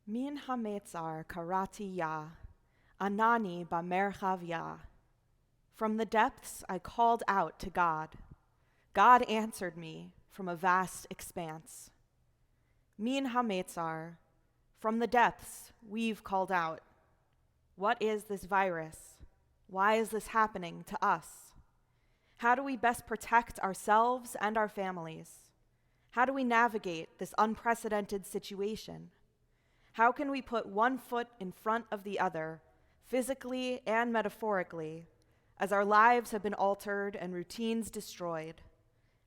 Min hametzar karati ya, anani bamerchav ya. From the depths I called out to God. God answered me from a vast expanse. Min hametzar, from the depths we've called out. What is this virus? Why is this happening to us? How do we best protect ourselves and our families? How do we navigate this unprecedented situation? How can we put one foot in front of the other, physically and metaphorically, as our lives have been altered and routines destroyed,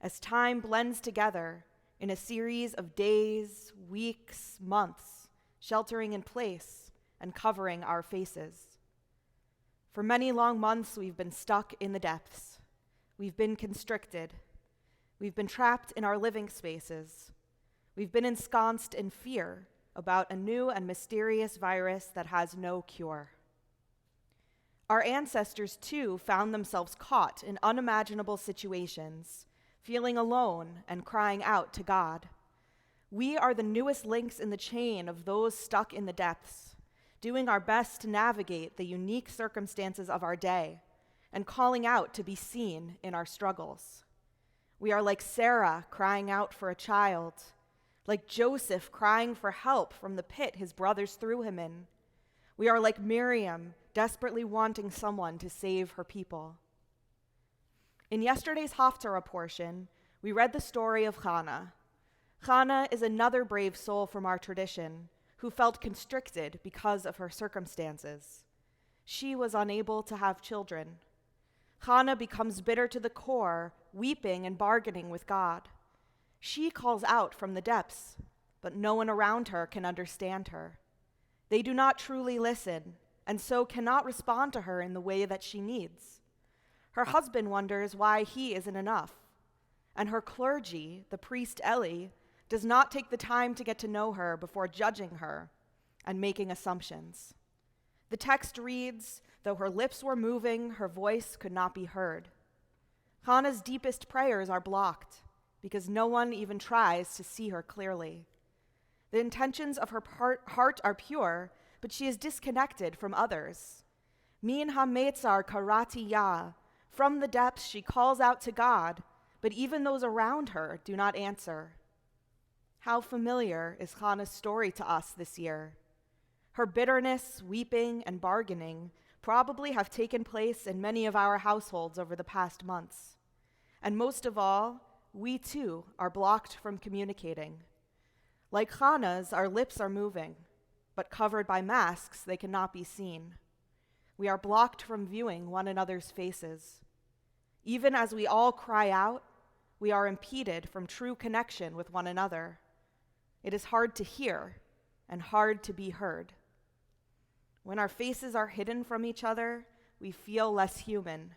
as time blends together in a series of days, weeks, months, sheltering in place and covering our faces? For many long months, we've been stuck in the depths. We've been constricted. We've been trapped in our living spaces. We've been ensconced in fear about a new and mysterious virus that has no cure. Our ancestors, too, found themselves caught in unimaginable situations, feeling alone and crying out to God. We are the newest links in the chain of those stuck in the depths, doing our best to navigate the unique circumstances of our day and calling out to be seen in our struggles. We are like Sarah crying out for a child, like Joseph crying for help from the pit his brothers threw him in. We are like Miriam, desperately wanting someone to save her people. In yesterday's Haftarah portion, we read the story of Hannah. Hannah is another brave soul from our tradition who felt constricted because of her circumstances. She was unable to have children. Hannah becomes bitter to the core, weeping and bargaining with God. She calls out from the depths, but no one around her can understand her. They do not truly listen, and so cannot respond to her in the way that she needs. Her husband wonders why he isn't enough, and her clergy, the priest Eli, does not take the time to get to know her before judging her and making assumptions. The text reads, though her lips were moving, her voice could not be heard. Hannah's deepest prayers are blocked because no one even tries to see her clearly. The intentions of her heart are pure, but she is disconnected from others. Min hametzar karati ya. From the depths she calls out to God, but even those around her do not answer. How familiar is Hannah's story to us this year? Her bitterness, weeping, and bargaining probably have taken place in many of our households over the past months. And most of all, we too are blocked from communicating. Like Hannah's, our lips are moving, but covered by masks, they cannot be seen. We are blocked from viewing one another's faces. Even as we all cry out, we are impeded from true connection with one another. It is hard to hear and hard to be heard. When our faces are hidden from each other, we feel less human.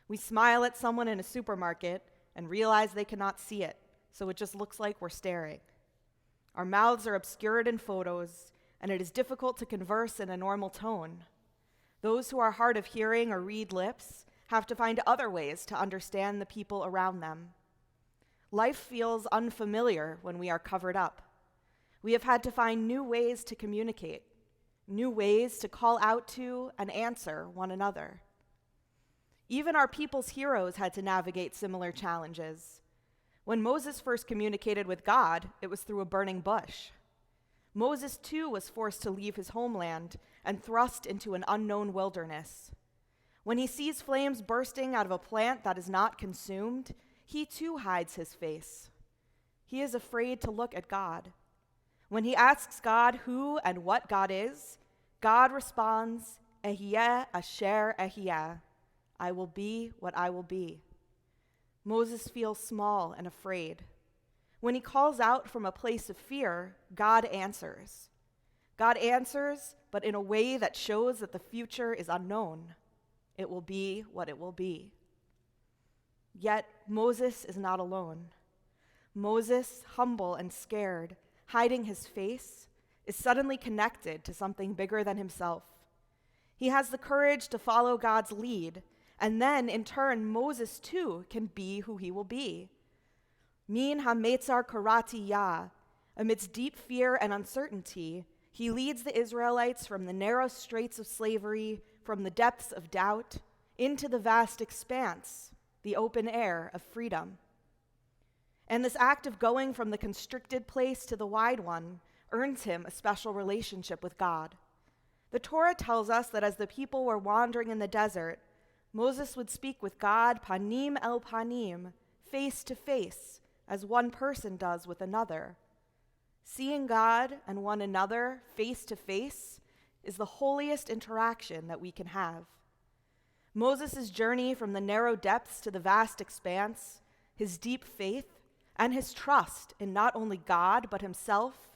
We smile at someone in a supermarket and realize they cannot see it, so it just looks like we're staring. Our mouths are obscured in photos, and it is difficult to converse in a normal tone. Those who are hard of hearing or read lips have to find other ways to understand the people around them. Life feels unfamiliar when we are covered up. We have had to find new ways to communicate, new ways to call out to and answer one another. Even our people's heroes had to navigate similar challenges. When Moses first communicated with God, it was through a burning bush. Moses, too, was forced to leave his homeland and thrust into an unknown wilderness. When he sees flames bursting out of a plant that is not consumed, he too hides his face. He is afraid to look at God. When he asks God who and what God is, God responds, Ehyeh asher ehyeh. I will be what I will be. Moses feels small and afraid. When he calls out from a place of fear, God answers. God answers, but in a way that shows that the future is unknown. It will be what it will be. Yet Moses is not alone. Moses, humble and scared, hiding his face, is suddenly connected to something bigger than himself. He has the courage to follow God's lead, and then, in turn, Moses, too, can be who he will be. Min hametzar karati ya. Amidst deep fear and uncertainty, He leads the Israelites from the narrow straits of slavery, from the depths of doubt, into the vast expanse, the open air of freedom. And this act of going from the constricted place to the wide one earns him a special relationship with God. The Torah tells us that as the people were wandering in the desert, Moses would speak with God panim el panim, face to face, as one person does with another. Seeing God and one another face to face is the holiest interaction that we can have. Moses' journey from the narrow depths to the vast expanse, his deep faith, and his trust in not only God but himself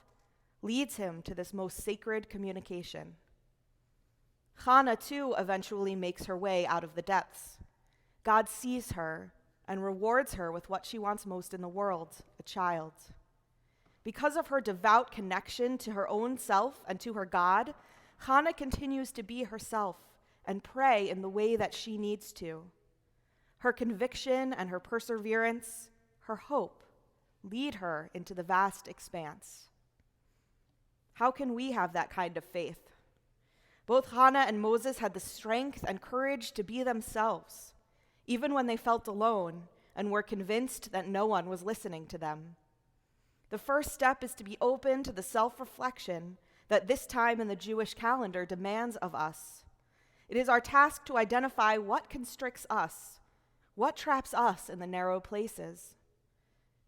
leads him to this most sacred communication. Hannah, too, eventually makes her way out of the depths. God sees her and rewards her with what she wants most in the world, a child. Because of her devout connection to her own self and to her God, Hannah continues to be herself and pray in the way that she needs to. Her conviction and her perseverance, her hope, lead her into the vast expanse. How can we have that kind of faith? Both Hannah and Moses had the strength and courage to be themselves, even when they felt alone and were convinced that no one was listening to them. The first step is to be open to the self-reflection that this time in the Jewish calendar demands of us. It is our task to identify what constricts us, what traps us in the narrow places.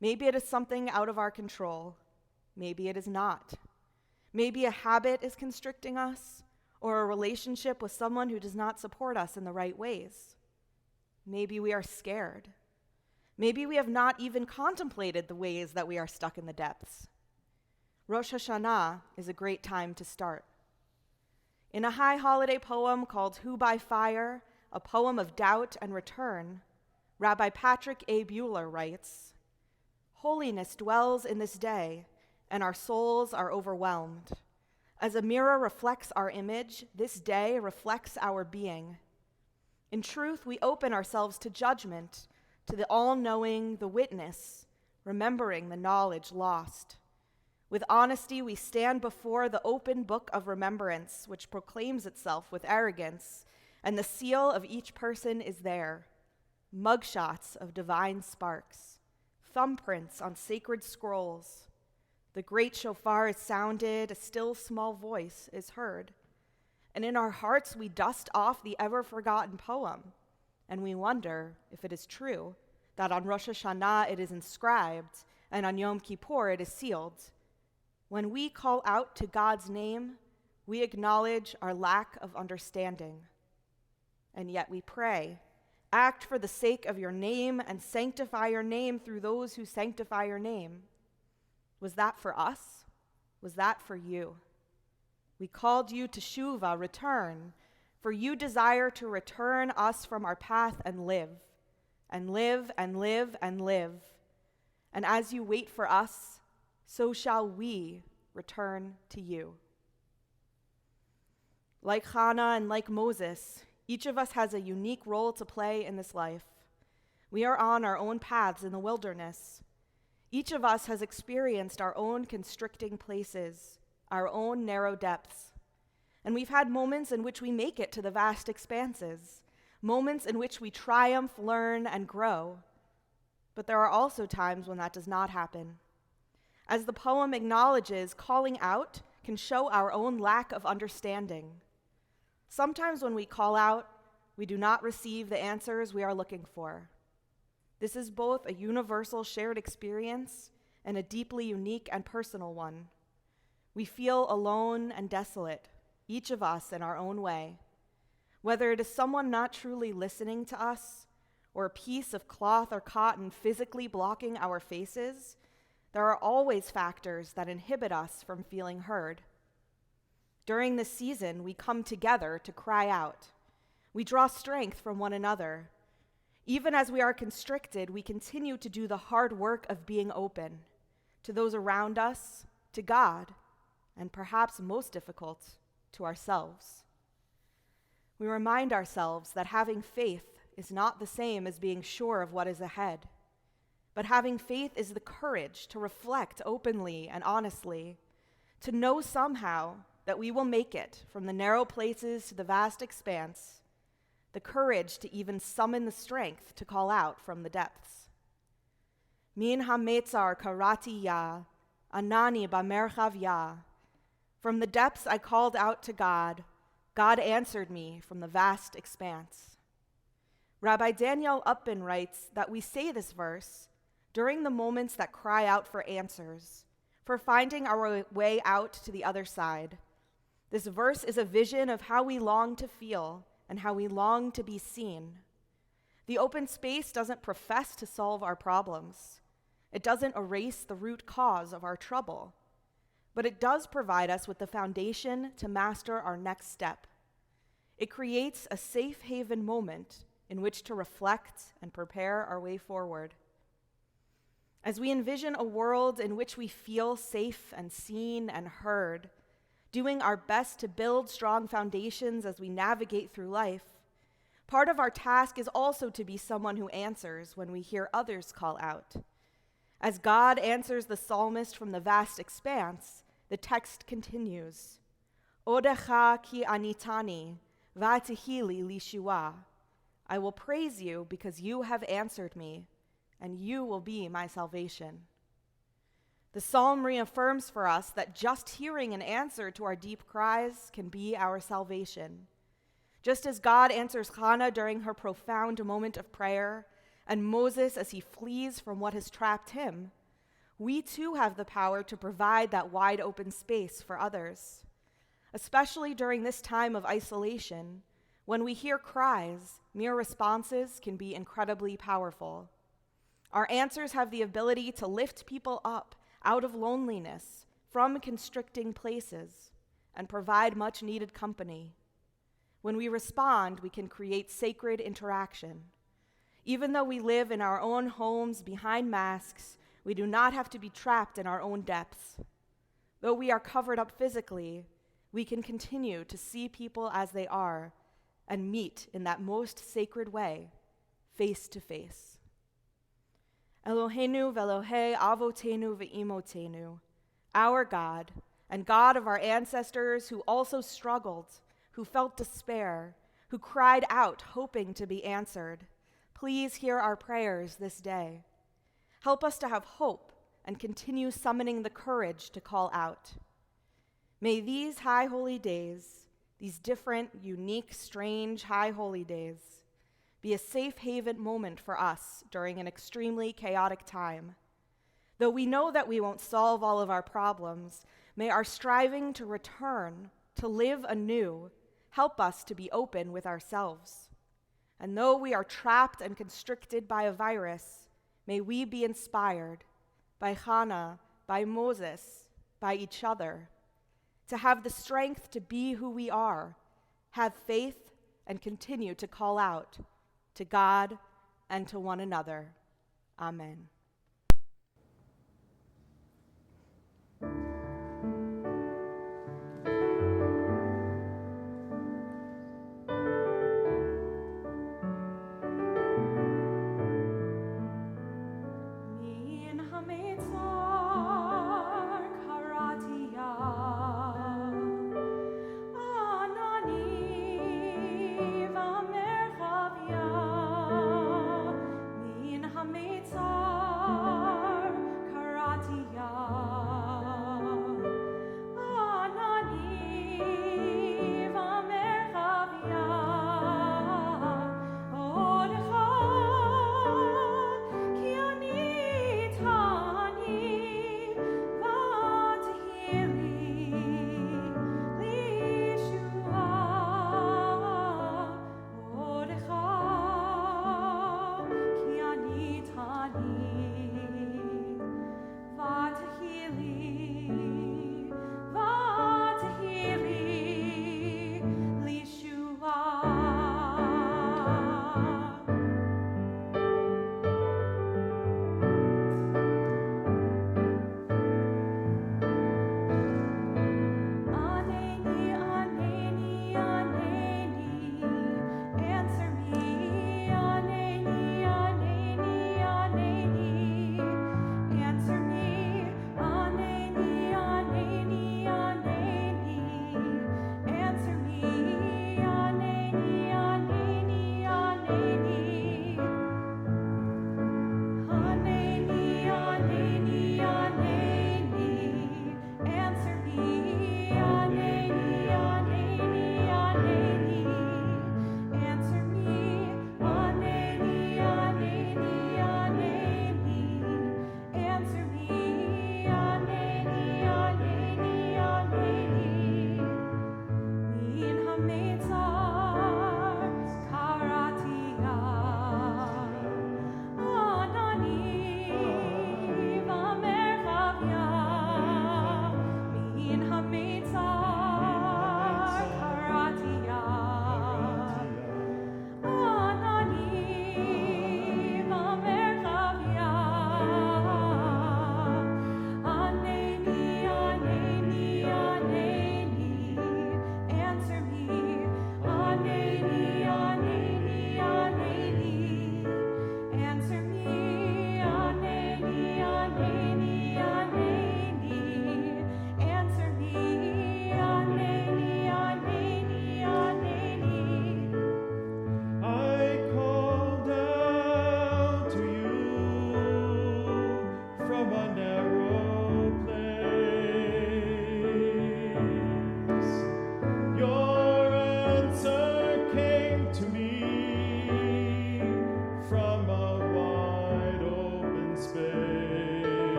Maybe it is something out of our control. Maybe it is not. Maybe a habit is constricting us, or a relationship with someone who does not support us in the right ways. Maybe we are scared. Maybe we have not even contemplated the ways that we are stuck in the depths. Rosh Hashanah is a great time to start. In a high holiday poem called Who by Fire, a poem of doubt and return, Rabbi Patrick A. Bueller writes, "Holiness dwells in this day, and our souls are overwhelmed. As a mirror reflects our image, this day reflects our being. In truth, we open ourselves to judgment, to the all-knowing, the witness, remembering the knowledge lost. With honesty, we stand before the open book of remembrance, which proclaims itself with arrogance, and the seal of each person is there, mugshots of divine sparks, thumbprints on sacred scrolls. The great shofar is sounded, a still small voice is heard. And in our hearts we dust off the ever-forgotten poem, and we wonder if it is true that on Rosh Hashanah it is inscribed, and on Yom Kippur it is sealed. When we call out to God's name, we acknowledge our lack of understanding. And yet we pray, act for the sake of your name and sanctify your name through those who sanctify your name. Was that for us? Was that for you? We called you to Shuvah, return, for you desire to return us from our path and live, and live, and live, and live. And as you wait for us, so shall we return to you." Like Hannah and like Moses, each of us has a unique role to play in this life. We are on our own paths in the wilderness. Each of us has experienced our own constricting places, our own narrow depths. And we've had moments in which we make it to the vast expanses, moments in which we triumph, learn, and grow. But there are also times when that does not happen. As the poem acknowledges, calling out can show our own lack of understanding. Sometimes when we call out, we do not receive the answers we are looking for. This is both a universal shared experience and a deeply unique and personal one. We feel alone and desolate, each of us in our own way. Whether it is someone not truly listening to us, or a piece of cloth or cotton physically blocking our faces, there are always factors that inhibit us from feeling heard. During this season, we come together to cry out. We draw strength from one another. Even as we are constricted, we continue to do the hard work of being open to those around us, to God, and perhaps most difficult, to ourselves. We remind ourselves that having faith is not the same as being sure of what is ahead, but having faith is the courage to reflect openly and honestly, to know somehow that we will make it from the narrow places to the vast expanse, the courage to even summon the strength to call out from the depths. Min hametzar karati ya, anani bamerchav ya. From the depths I called out to God. God answered me from the vast expanse. Rabbi Daniel Uppin writes that we say this verse during the moments that cry out for answers, for finding our way out to the other side. This verse is a vision of how we long to feel and how we long to be seen. The open space doesn't profess to solve our problems. It doesn't erase the root cause of our trouble, but it does provide us with the foundation to master our next step. It creates a safe haven moment in which to reflect and prepare our way forward. As we envision a world in which we feel safe and seen and heard, doing our best to build strong foundations as we navigate through life, part of our task is also to be someone who answers when we hear others call out. As God answers the psalmist from the vast expanse, the text continues, Odecha ki anitani, vatihili lishua. I will praise you because you have answered me, and you will be my salvation. The psalm reaffirms for us that just hearing an answer to our deep cries can be our salvation. Just as God answers Hannah during her profound moment of prayer, and Moses as he flees from what has trapped him, we too have the power to provide that wide open space for others. Especially during this time of isolation, when we hear cries, mere responses can be incredibly powerful. Our answers have the ability to lift people up out of loneliness, from constricting places, and provide much needed company. When we respond, we can create sacred interaction. Even though we live in our own homes behind masks, we do not have to be trapped in our own depths. Though we are covered up physically, we can continue to see people as they are and meet in that most sacred way, face to face. Eloheinu ve'Elohei avotenu ve'imotenu, our God and God of our ancestors who also struggled, who felt despair, who cried out hoping to be answered, please hear our prayers this day. Help us to have hope and continue summoning the courage to call out. May these high holy days, these different, unique, strange high holy days, be a safe haven moment for us during an extremely chaotic time. Though we know that we won't solve all of our problems, may our striving to return, to live anew, help us to be open with ourselves. And though we are trapped and constricted by a virus, may we be inspired by Hannah, by Moses, by each other, to have the strength to be who we are, have faith, and continue to call out to God and to one another. Amen.